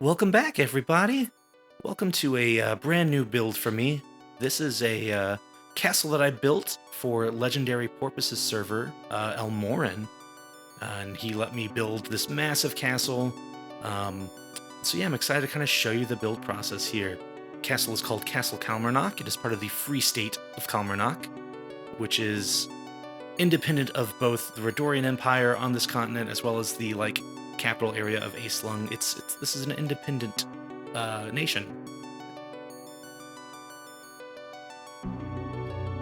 Welcome back, everybody. Welcome to a brand new build for me. This is a castle that I built for Legendary Porpoise's server, Elmorin, and he let me build this massive castle. So yeah, I'm excited to kind of show you the build process here. Castle is called Castle Calmarnock. It is part of the Free State of Calmarnock, which is independent of both the Redorian Empire on this continent as well as the capital area of Aeslung. This is an independent nation.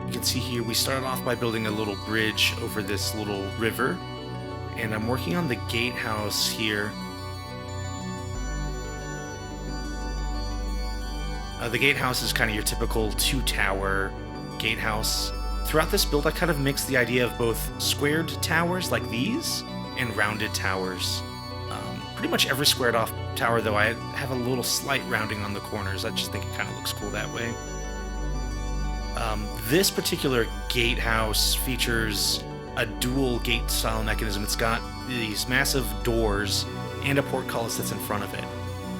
You can see here we started off by building a little bridge over this little river, and I'm working on the gatehouse here. The gatehouse is kind of your typical two-tower gatehouse. Throughout this build, I kind of mixed the idea of both squared towers like these and rounded towers. Pretty much every squared off tower, though, I have a little slight rounding on the corners. I just think it kind of looks cool that way. This particular gatehouse features a dual gate style mechanism. It's got these massive doors and a portcullis that's in front of it.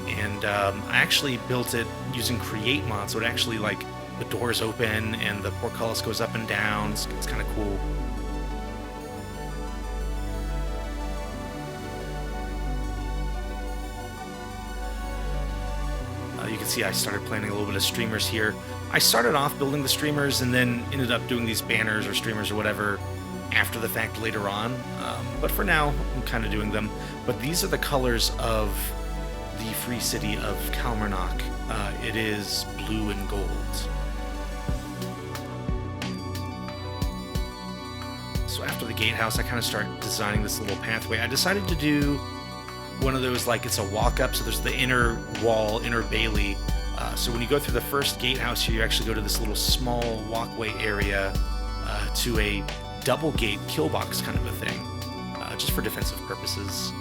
And I actually built it using Create mod, so it actually the doors open and the portcullis goes up and down. It's kind of cool. You can see I started planning a little bit of streamers here. I started off building the streamers and then ended up doing these banners or streamers or whatever after the fact later on. But for now, I'm kind of doing them. But these are the colors of the free city of Calmarnock. It is blue and gold. So after the gatehouse, I kind of start designing this little pathway. I decided to do one of those, it's a walk-up, so there's the inner wall, inner bailey. So when you go through the first gatehouse here, you actually go to this little small walkway area to a double gate killbox kind of a thing, just for defensive purposes.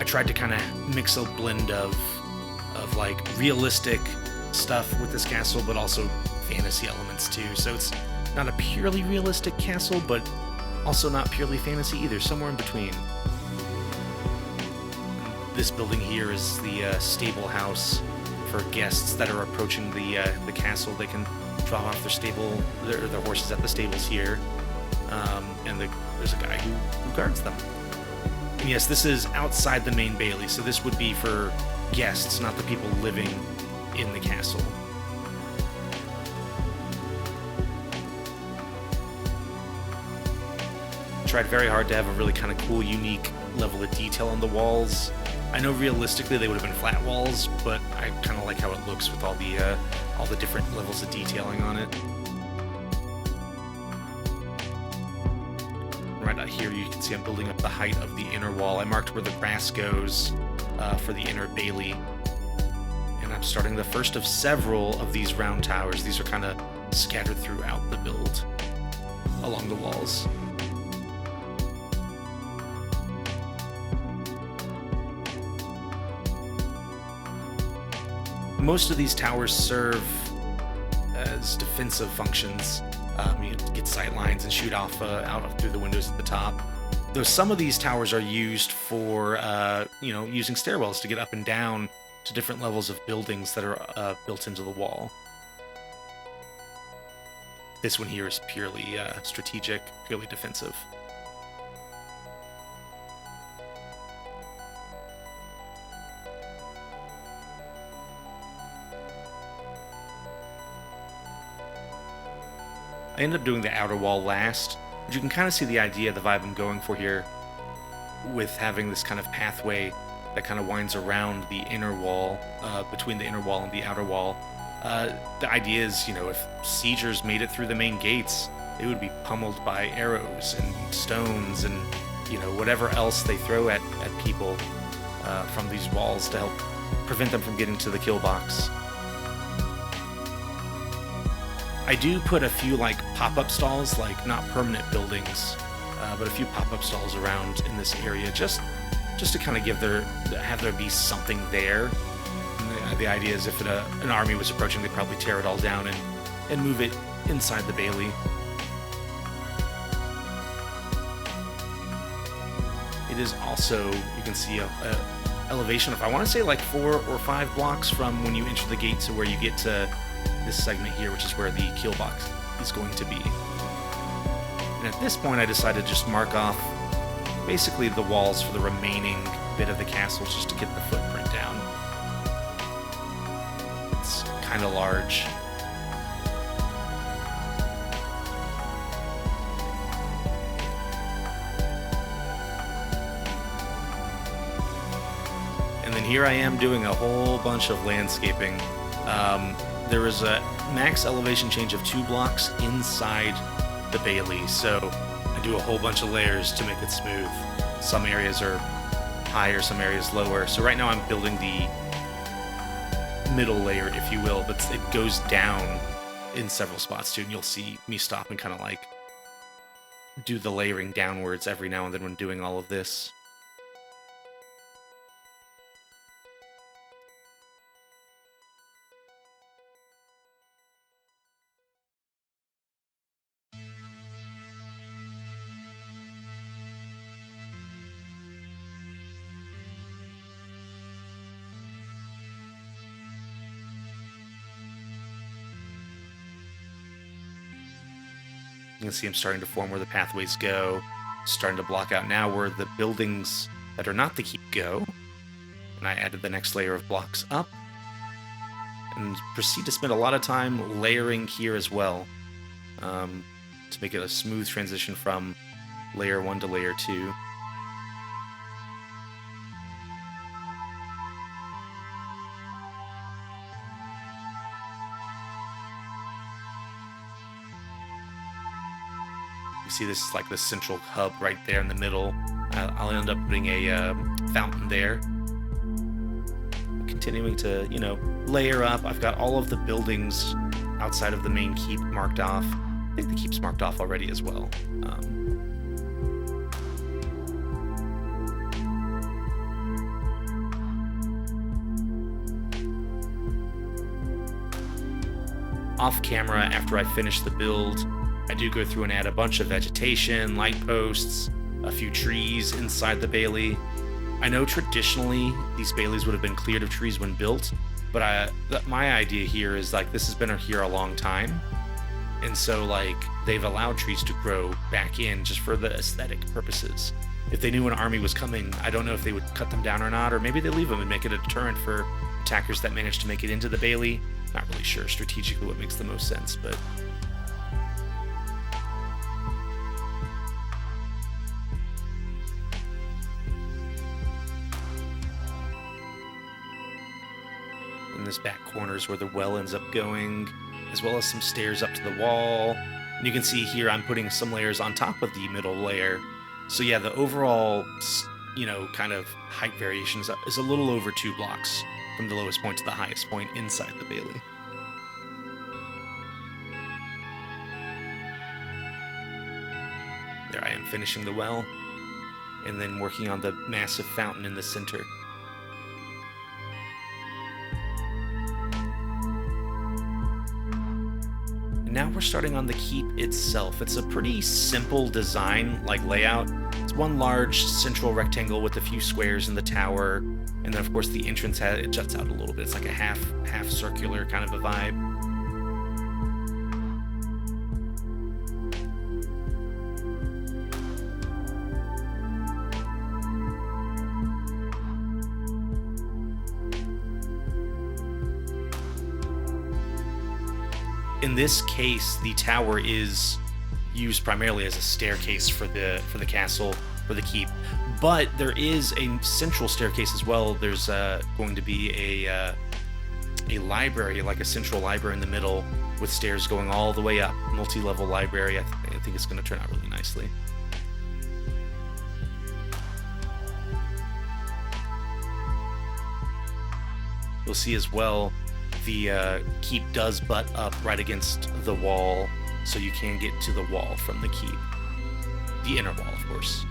I tried to kind of mix a blend of realistic stuff with this castle, but also fantasy elements too. So it's not a purely realistic castle, but also not purely fantasy either, somewhere in between. This building here is the stable house for guests that are approaching the castle. They can drop off their horses at the stables here, and there's a guy who guards them. And yes, this is outside the main bailey, so this would be for guests, not the people living in the castle. Tried very hard to have a really kind of cool, unique level of detail on the walls. I know realistically they would have been flat walls, but I kind of like how it looks with all the different levels of detailing on it. Right out here, you can see I'm building up the height of the inner wall. I marked where the grass goes for the inner bailey, and I'm starting the first of several of these round towers. These are kind of scattered throughout the build along the walls. Most of these towers serve as defensive functions. You get sight lines and shoot off out through the windows at the top. Though some of these towers are used for using stairwells to get up and down to different levels of buildings that are built into the wall. This one here is purely strategic, purely defensive. I ended up doing the outer wall last, but you can kind of see the idea, the vibe I'm going for here, with having this kind of pathway that kind of winds around the inner wall, between the inner wall and the outer wall. The idea is, if siegers made it through the main gates, they would be pummeled by arrows and stones and, whatever else they throw at people from these walls to help prevent them from getting to the kill box. I do put a few pop-up stalls, not permanent buildings, but a few pop-up stalls around in this area, just to kind of have there be something there. And the idea is if an army was approaching, they'd probably tear it all down and move it inside the bailey. It is also, you can see, a elevation of, I want to say, like 4 or 5 blocks from when you enter the gate to where you get to this segment here, which is where the killbox is going to be. And at this point, I decided to just mark off basically the walls for the remaining bit of the castle just to get the footprint down. It's kind of large. And then here I am doing a whole bunch of landscaping. There is a max elevation change of 2 blocks inside the Bailey, so I do a whole bunch of layers to make it smooth. Some areas are higher, some areas lower. So right now I'm building the middle layer, if you will, but it goes down in several spots too, and you'll see me stop and kind of like do the layering downwards every now and then when doing all of this. You can see I'm starting to form where the pathways go, starting to block out now where the buildings that are not the keep go. And I added the next layer of blocks up, and proceed to spend a lot of time layering here as well, to make it a smooth transition from layer 1 to layer 2. You see this is like the central hub right there in the middle. I'll end up putting a fountain there. Continuing to, you know, layer up. I've got all of the buildings outside of the main keep marked off. I think the keep's marked off already as well. Off camera, after I finish the build, I do go through and add a bunch of vegetation, light posts, a few trees inside the Bailey. I know traditionally these Baileys would have been cleared of trees when built, but my idea here is like this has been here a long time, and so like they've allowed trees to grow back in just for the aesthetic purposes. If they knew an army was coming, I don't know if they would cut them down or not, or maybe they leave them and make it a deterrent for attackers that manage to make it into the Bailey. Not really sure strategically what makes the most sense, but in this back corner is where the well ends up going, as well as some stairs up to the wall. And you can see here I'm putting some layers on top of the middle layer. So yeah, the overall, you know, kind of height variation is a little over 2 blocks from the lowest point to the highest point inside the Bailey. There I am finishing the well, and then working on the massive fountain in the center. Now we're starting on the keep itself. It's a pretty simple design, like layout. It's one large central rectangle with a few squares in the tower, and then of course the entrance it juts out a little bit. It's like a half circular kind of a vibe. In this case, the tower is used primarily as a staircase for the castle, for the keep, but there is a central staircase as well. There's going to be a library, like a central library in the middle, with stairs going all the way up. Multi-level library. I think it's going to turn out really nicely. You'll see as well, the keep does butt up right against the wall, so you can get to the wall from the keep. The inner wall, of course.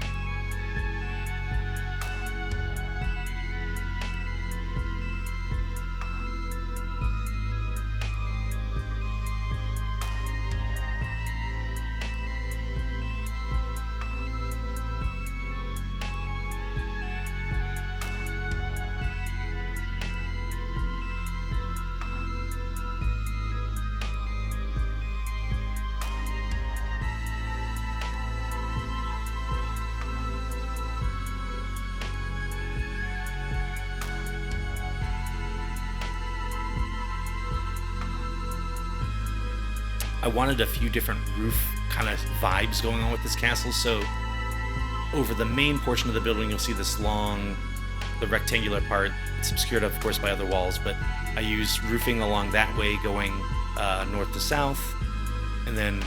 I wanted a few different roof kind of vibes going on with this castle. So over the main portion of the building, you'll see this long, the rectangular part. It's obscured, of course, by other walls, but I use roofing along that way, going north to south. And then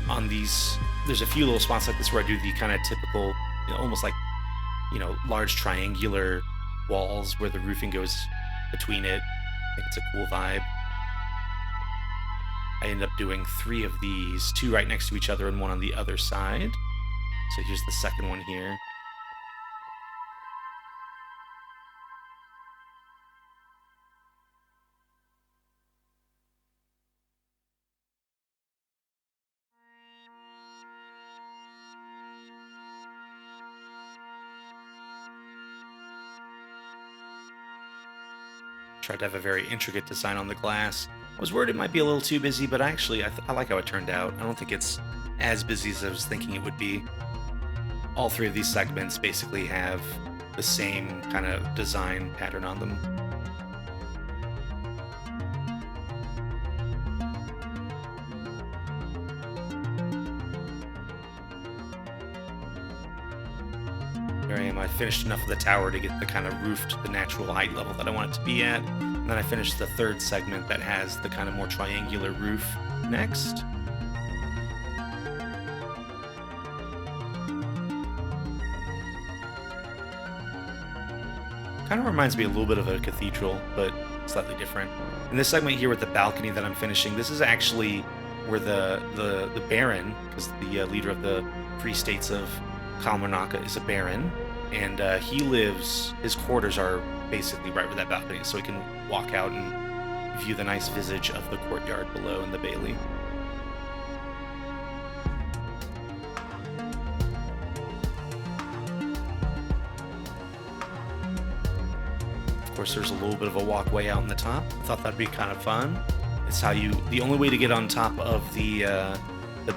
on these, there's a few little spots like this where I do the kind of typical, almost like, large triangular walls where the roofing goes between it. I think it's a cool vibe. I end up doing 3 of these, 2 right next to each other and 1 on the other side. So here's the second one here. Tried to have a very intricate design on the glass. I was worried it might be a little too busy, but actually I like how it turned out. I don't think it's as busy as I was thinking it would be. All 3 of these segments basically have the same kind of design pattern on them. Here I am. I finished enough of the tower to get the kind of roof to the natural height level that I want it to be at. And then I finished the 3rd segment that has the kind of more triangular roof next. Kind of reminds me a little bit of a cathedral, but slightly different. In this segment here with the balcony that I'm finishing, this is actually where the Baron, because the leader of the Free States of Calmarnock is a Baron, and his quarters are basically right where that balcony is, so he can walk out and view the nice visage of the courtyard below in the Bailey. Of course, there's a little bit of a walkway out on the top. I thought that'd be kind of fun. It's the only way to get on top of the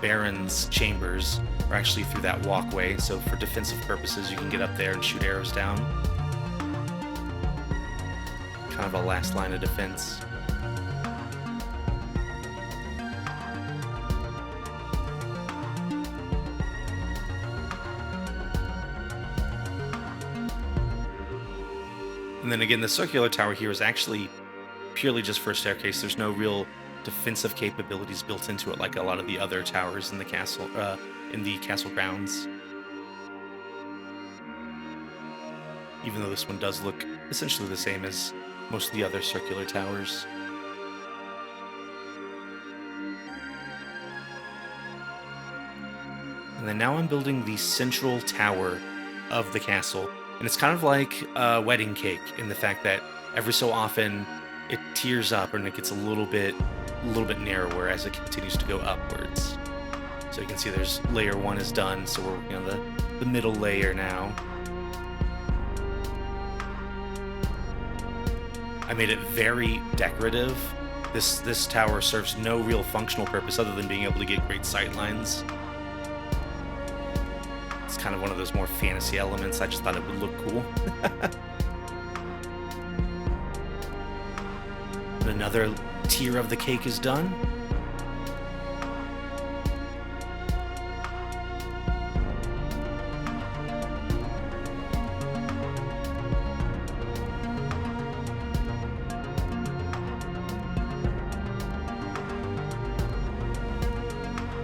Baron's chambers are actually through that walkway, so for defensive purposes you can get up there and shoot arrows down. Kind of a last line of defense. And then again, the circular tower here is actually purely just for a staircase. There's no real defensive capabilities built into it like a lot of the other towers in the castle grounds. Even though this one does look essentially the same as most of the other circular towers. And then now I'm building the central tower of the castle. And it's kind of like a wedding cake in the fact that every so often it tears up and it gets a little bit narrower as it continues to go upwards. So you can see there's layer 1 is done, so we're working on the middle layer now. I made it very decorative. This tower serves no real functional purpose other than being able to get great sight lines. It's kind of one of those more fantasy elements. I just thought it would look cool. And another tier of the cake is done.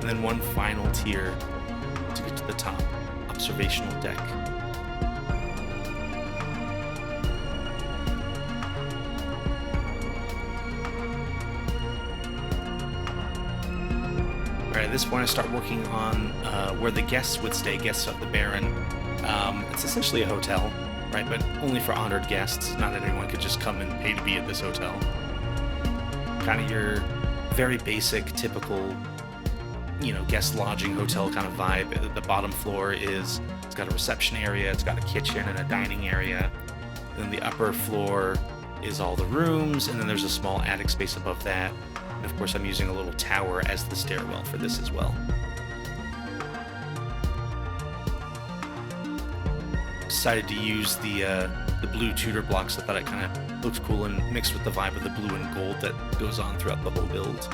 And then one final tier to get to the top. Observational deck. Alright, at this point I start working on where the guests would stay, guests of the Baron. It's essentially a hotel, right, but only for honored guests. Not that anyone could just come and pay to be at this hotel. Kind of your very basic, typical guest lodging hotel kind of vibe. The bottom floor it's got a reception area, it's got a kitchen and a dining area. Then the upper floor is all the rooms, and then there's a small attic space above that. And of course I'm using a little tower as the stairwell for this as well. Decided to use the blue Tudor blocks. I thought it kind of looked cool and mixed with the vibe of the blue and gold that goes on throughout the whole build.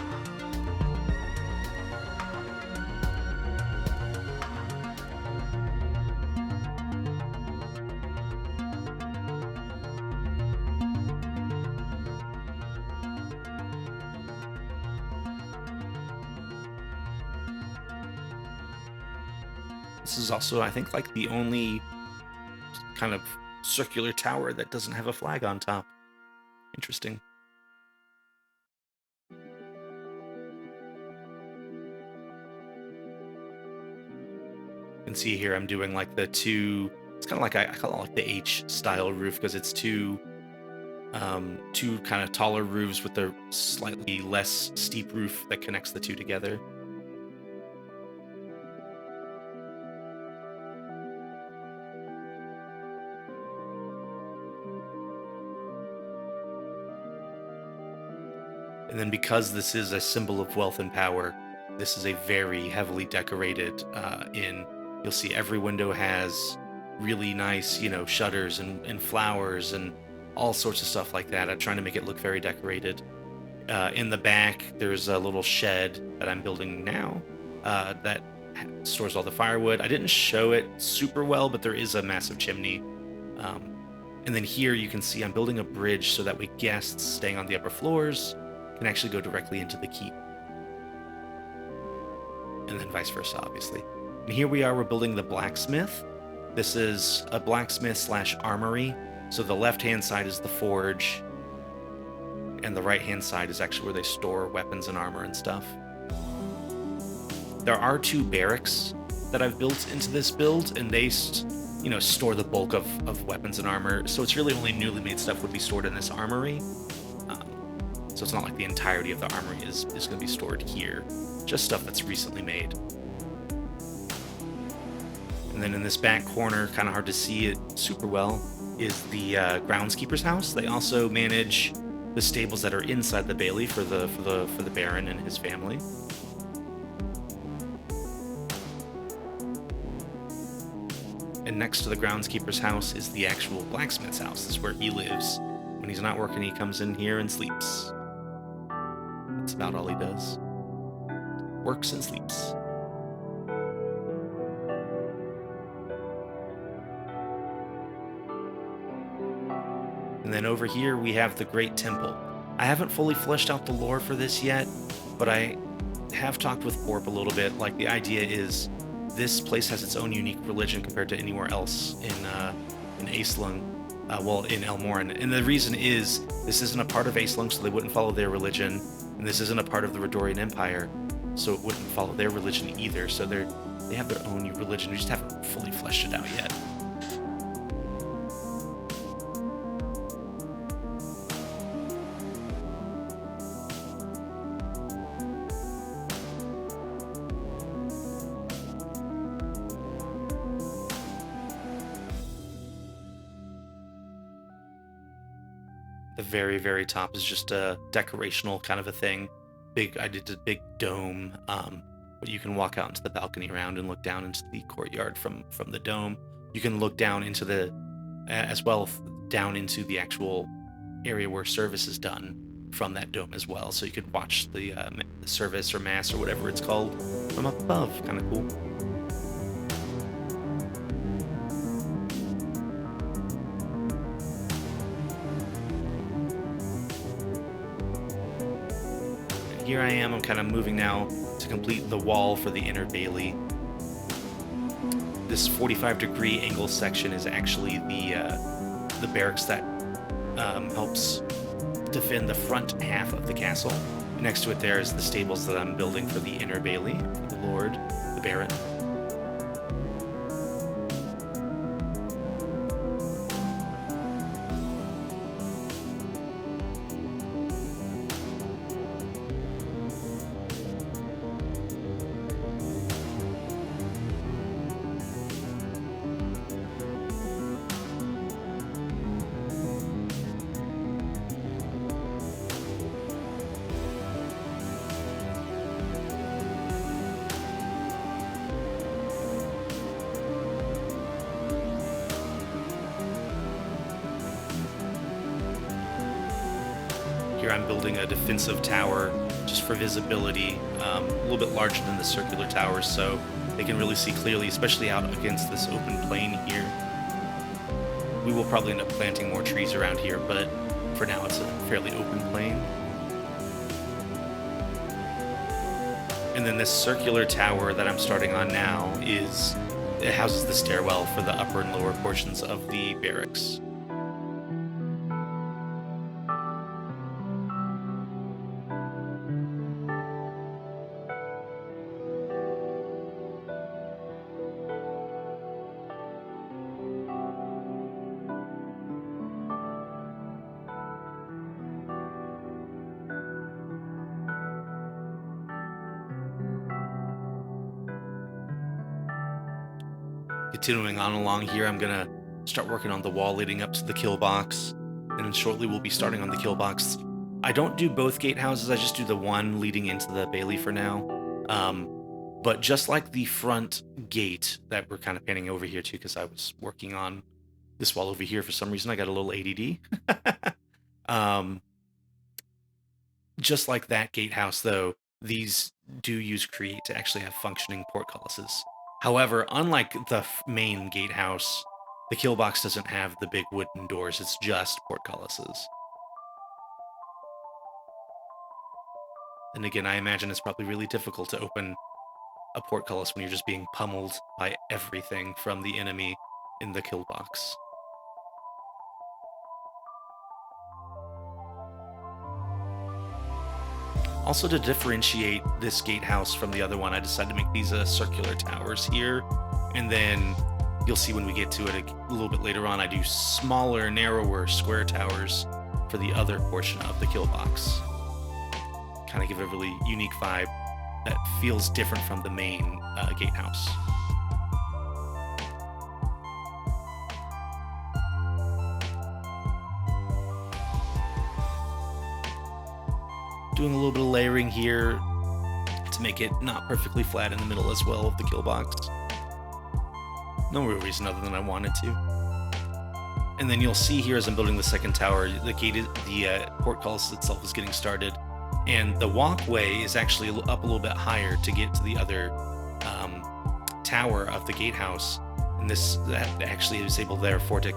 This is also, I think, like the only kind of circular tower that doesn't have a flag on top. Interesting. You can see here I'm doing like the two, it's kind of like, I call it like the H style roof because it's two kind of taller roofs with a slightly less steep roof that connects the two together. And then because this is a symbol of wealth and power, this is a very heavily decorated inn. You'll see every window has really nice, you know, shutters and flowers and all sorts of stuff like that. I'm trying to make it look very decorated. In the back, there's a little shed that I'm building now that stores all the firewood. I didn't show it super well, but there is a massive chimney. And then here you can see I'm building a bridge so that way guests staying on the upper floors can actually go directly into the keep. And then vice versa, obviously. And here we are, we're building the blacksmith. This is a blacksmith / armory. So the left-hand side is the forge, and the right-hand side is actually where they store weapons and armor and stuff. There are 2 barracks that I've built into this build, and they, you know, store the bulk of weapons and armor. So it's really only newly made stuff would be stored in this armory. So it's not like the entirety of the armory is going to be stored here. Just stuff that's recently made. And then in this back corner, kind of hard to see it super well, is the groundskeeper's house. They also manage the stables that are inside the bailey for the Baron and his family. And next to the groundskeeper's house is the actual blacksmith's house. This is where he lives. When he's not working, he comes in here and sleeps. That's about all he does. Works and sleeps. And then over here we have the Great Temple. I haven't fully fleshed out the lore for this yet, but I have talked with Borp a little bit. Like, the idea is this place has its own unique religion compared to anywhere else in Acelung. Well, in Elmorin. And the reason is, this isn't a part of Acelung, so they wouldn't follow their religion. And this isn't a part of the Redorian Empire, so it wouldn't follow their religion either. So they have their own religion. We just haven't fully fleshed it out yet. The very, very top is just a decorational kind of a thing. I did a big dome, but you can walk out into the balcony around and look down into the courtyard from the dome. You can look down into down into the actual area where service is done from that dome as well. So you could watch the service or mass or whatever it's called from up above. Kind of cool. Here I am, I'm kind of moving now to complete the wall for the inner bailey. This 45-degree angle section is actually the barracks that helps defend the front half of the castle. Next to it there is the stables that I'm building for the inner bailey, for the Lord, the Baron. Here I'm building a defensive tower just for visibility, a little bit larger than the circular towers, so they can really see clearly, especially out against this open plain here. We will probably end up planting more trees around here, but for now it's a fairly open plain. And then this circular tower that I'm starting on now is it houses the stairwell for the upper and lower portions of the barracks. Continuing on along here, I'm gonna start working on the wall leading up to the kill box, and then shortly we'll be starting on the kill box. I don't do both gatehouses, I just do the one leading into the bailey for now. But just like the front gate that we're kind of panning over here too, because I was working on this wall over here for some reason, I got a little ADD. Just like that gatehouse though, these do use create to actually have functioning portcullises. However, unlike the main gatehouse, the kill box doesn't have the big wooden doors, it's just portcullises. And again, I imagine it's probably really difficult to open a portcullis when you're just being pummeled by everything from the enemy in the kill box. Also, to differentiate this gatehouse from the other one, I decided to make these circular towers here, and then you'll see when we get to it a little bit later on, I do smaller, narrower square towers for the other portion of the kill box. Kind of give a really unique vibe that feels different from the main gatehouse. Doing a little bit of layering here to make it not perfectly flat in the middle as well of the kill box. No real reason other than I wanted to. And then you'll see here as I'm building the second tower, the portcullis itself is getting started, and the walkway is actually up a little bit higher to get to the other tower of the gatehouse. And that actually is able therefore to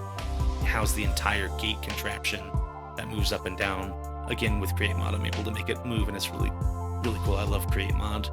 house the entire gate contraption that moves up and down. Again, with Create Mod, I'm able to make it move, and it's really, really cool. I love Create Mod.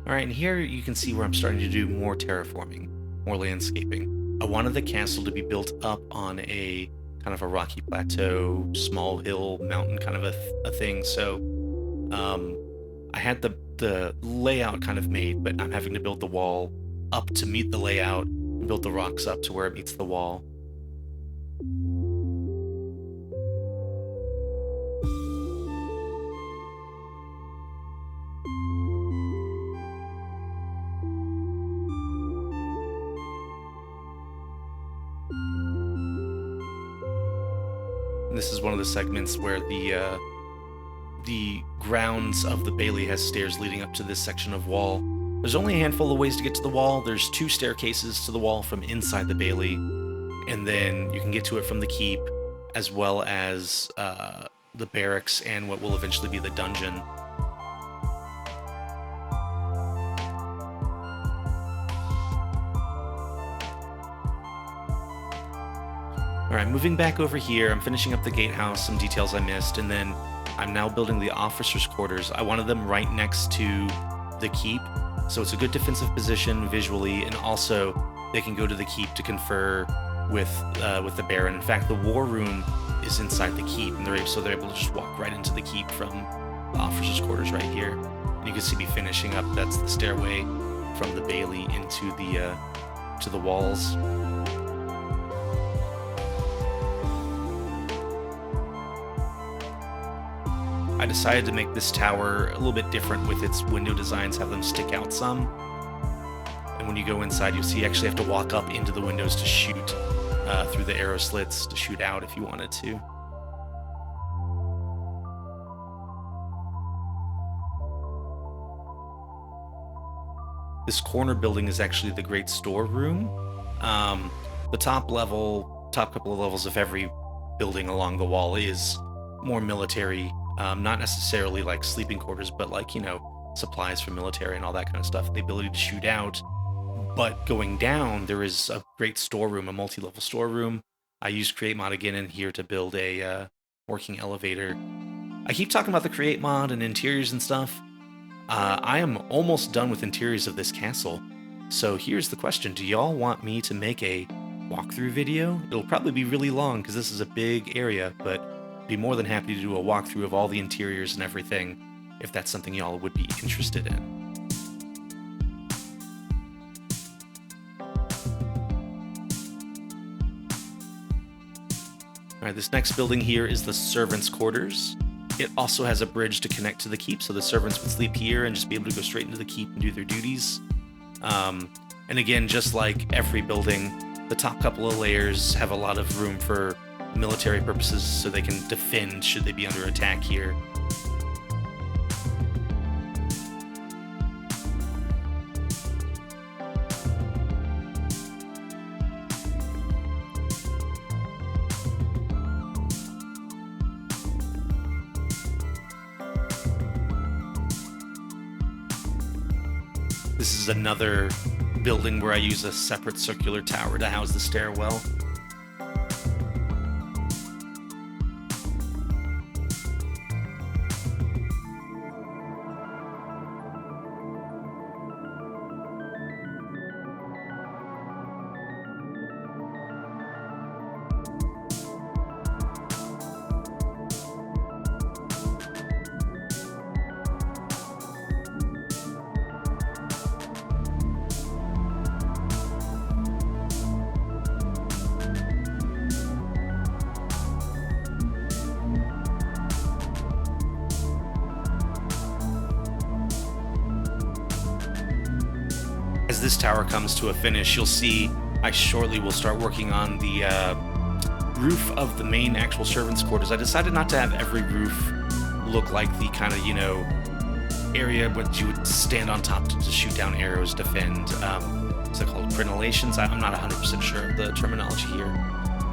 Alright, and here you can see where I'm starting to do more terraforming, more landscaping. I wanted the castle to be built up on a kind of a rocky plateau, small hill, mountain kind of a thing, so I had the layout kind of made, but I'm having to build the wall up to meet the layout, and build the rocks up to where it meets the wall. This is one of the segments where the grounds of the bailey has stairs leading up to this section of wall. There's only a handful of ways to get to the wall. There's 2 staircases to the wall from inside the bailey, and then you can get to it from the keep, as well as the barracks and what will eventually be the dungeon. Alright, moving back over here, I'm finishing up the gatehouse, some details I missed, and then I'm now building the officers' quarters. I wanted them right next to the keep, so it's a good defensive position visually, and also they can go to the keep to confer with the Baron. In fact, the war room is inside the keep, and they're able to just walk right into the keep from the officers' quarters right here. And you can see me finishing up. That's the stairway from the bailey into the to the walls. I decided to make this tower a little bit different with its window designs, have them stick out some. And when you go inside, you'll see you actually have to walk up into the windows to shoot through the arrow slits to shoot out if you wanted to. This corner building is actually the great storeroom. The top couple of levels of every building along the wall is more military, not necessarily like sleeping quarters, but like, you know, supplies for military and all that kind of stuff. The ability to shoot out. But going down, there is a great storeroom, a multi-level storeroom. I used Create Mod again in here to build a working elevator. I keep talking about the Create Mod and interiors and stuff. I am almost done with interiors of this castle. So here's the question. Do y'all want me to make a walkthrough video? It'll probably be really long because this is a big area, but I'd be more than happy to do a walkthrough of all the interiors and everything if that's something y'all would be interested in. All right, this next building here is the servants' quarters. It also has a bridge to connect to the keep, so the servants would sleep here and just be able to go straight into the keep and do their duties. And again, just like every building, the top couple of layers have a lot of room for military purposes so they can defend should they be under attack here. This is another building where I use a separate circular tower to house the stairwell. As this tower comes to a finish, you'll see I shortly will start working on the roof of the main actual servants' quarters. I decided not to have every roof look like the kind of, you know, area where you would stand on top to shoot down arrows, defend. What's it called? Crenellations? I'm not 100% sure of the terminology here.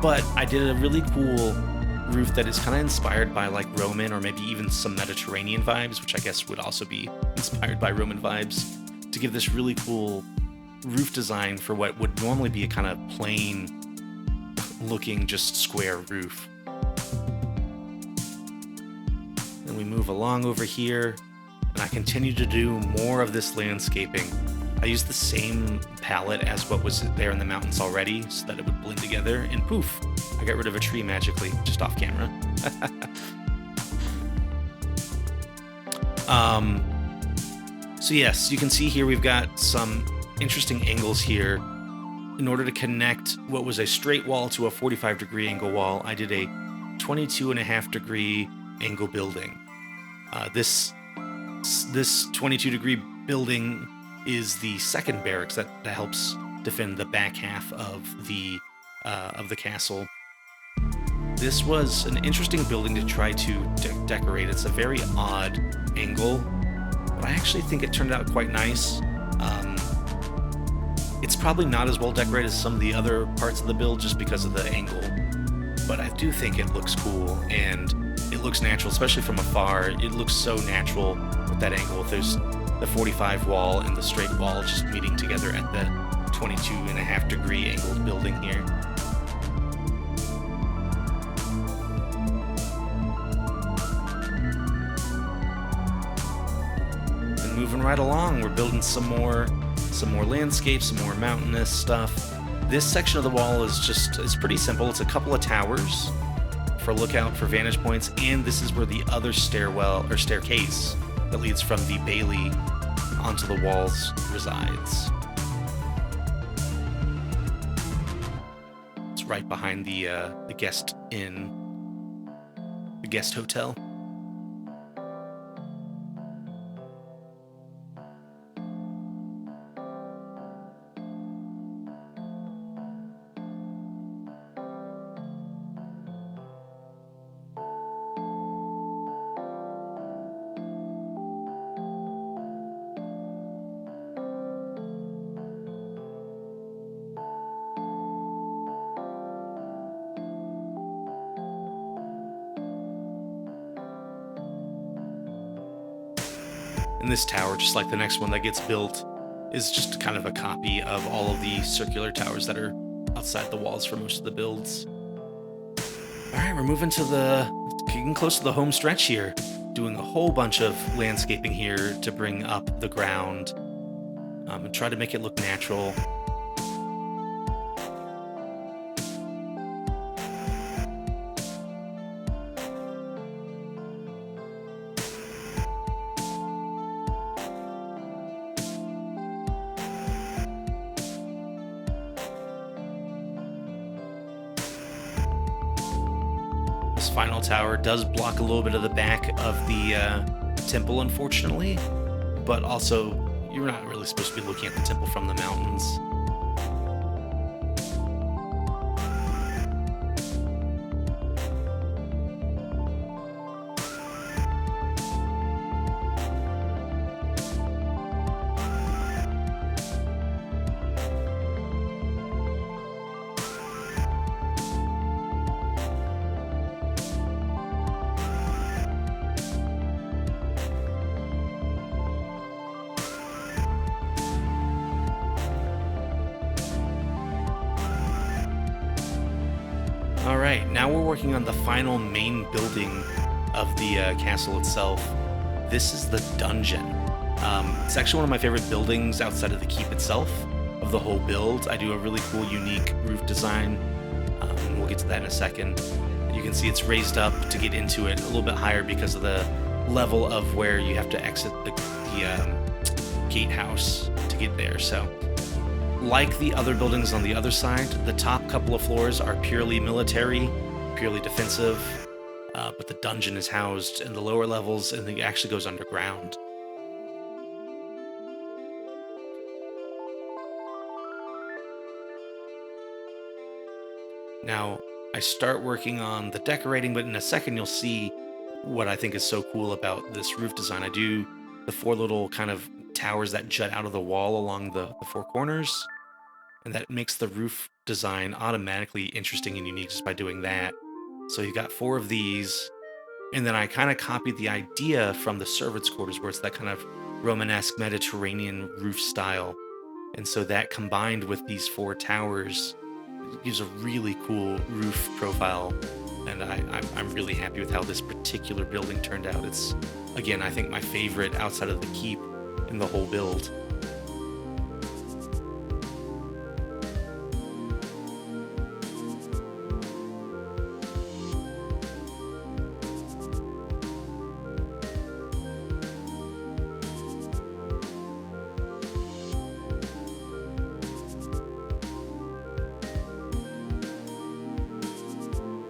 But I did a really cool roof that is kind of inspired by like Roman or maybe even some Mediterranean vibes, which I guess would also be inspired by Roman vibes, to give this really cool roof design for what would normally be a kind of plain looking just square roof. Then we move along over here and I continue to do more of this landscaping. I used the same palette as what was there in the mountains already so that it would blend together, and poof, I got rid of a tree magically, just off camera. So yes, you can see here we've got some interesting angles here. In order to connect what was a straight wall to a 45-degree angle wall, I did a 22.5-degree angle building. This 22-degree building is the second barracks that helps defend the back half of the castle. This was an interesting building to try to decorate. It's a very odd angle, but I actually think it turned out quite nice. It's probably not as well decorated as some of the other parts of the build just because of the angle, but I do think it looks cool and it looks natural, especially from afar. It looks so natural with that angle. There's the 45 wall and the straight wall just meeting together at the 22.5-degree angled building here. And moving right along, we're building some more landscapes, some more mountainous stuff. This section of the wall is pretty simple. It's a couple of towers for lookout for vantage points, and this is where the other stairwell or staircase that leads from the bailey onto the walls resides. It's right behind the guest inn, the guest hotel. And this tower, just like the next one that gets built, is just kind of a copy of all of the circular towers that are outside the walls for most of the builds. All right, we're getting close to the home stretch here. Doing a whole bunch of landscaping here to bring up the ground and try to make it look natural. This final tower does block a little bit of the back of the temple, unfortunately, but also you're not really supposed to be looking at the temple from the mountains. Alright, now we're working on the final main building of the castle itself. This is the dungeon. It's actually one of my favorite buildings outside of the keep itself, of the whole build. I do a really cool, unique roof design, and we'll get to that in a second. You can see it's raised up to get into it a little bit higher because of the level of where you have to exit the gatehouse to get there. So, like the other buildings on the other side, the top couple of floors are purely military, purely defensive, but the dungeon is housed in the lower levels and it actually goes underground. Now, I start working on the decorating, but in a second you'll see what I think is so cool about this roof design. I do the 4 little kind of towers that jut out of the wall along the 4 corners, and that makes the roof design automatically interesting and unique just by doing that. So you got 4 of these, and then I kind of copied the idea from the servants' quarters, where it's that kind of Romanesque Mediterranean roof style. And so that combined with these 4 towers gives a really cool roof profile, and I'm really happy with how this particular building turned out. It's, again, I think my favorite outside of the keep in the whole build.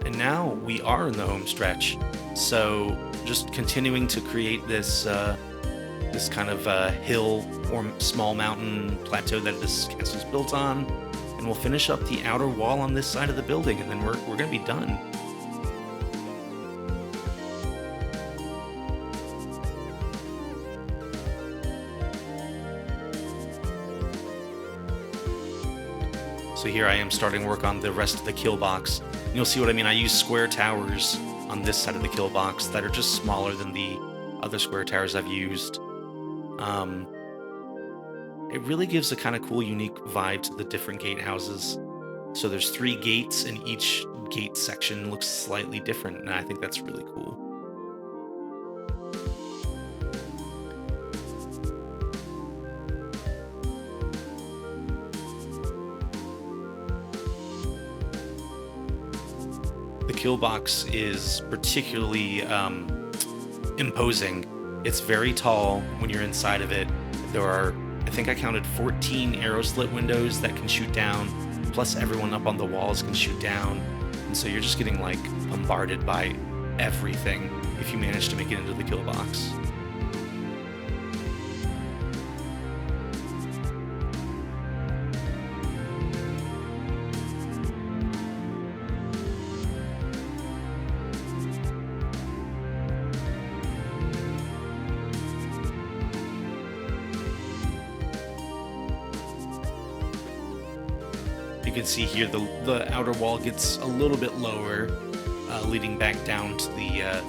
And now we are in the home stretch, so just continuing to create this this kind of hill or small mountain plateau that this castle is built on, and we'll finish up the outer wall on this side of the building, and then we're gonna be done. So here I am starting work on the rest of the kill box. And you'll see what I mean. I use square towers on this side of the kill box that are just smaller than the other square towers I've used. It really gives a kind of cool, unique vibe to the different gatehouses. So there's 3 gates, and each gate section looks slightly different, and I think that's really cool. The kill box is particularly imposing. It's very tall when you're inside of it. There are, I think I counted 14 arrow slit windows that can shoot down, plus everyone up on the walls can shoot down. And so you're just getting like bombarded by everything if you manage to make it into the kill box. You can see here the outer wall gets a little bit lower, leading back down to the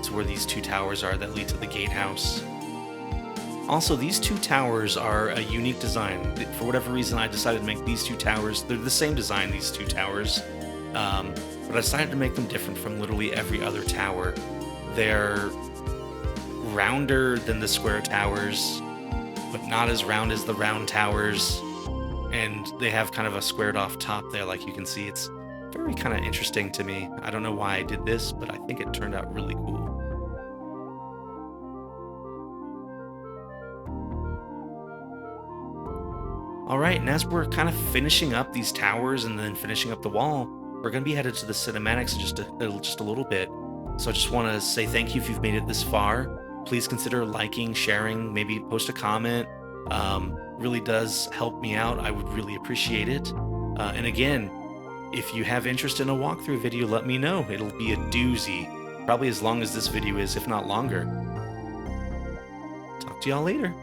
to where these 2 towers are that lead to the gatehouse. Also, these two towers are a unique design. For whatever reason, I decided to make these two towers. They're the same design, these two towers, but I decided to make them different from literally every other tower. They're rounder than the square towers, but not as round as the round towers, and they have kind of a squared off top there, like you can see. It's very kind of interesting to me. I don't know why I did this, but I think it turned out really cool. All right, and as we're kind of finishing up these towers and then finishing up the wall, we're going to be headed to the cinematics in just a little bit. So I just want to say thank you if you've made it this far. Please consider liking, sharing, maybe post a comment. Really does help me out. I would really appreciate it. And again, if you have interest in a walkthrough video, let me know. It'll be a doozy. Probably as long as this video is, if not longer. Talk to y'all later.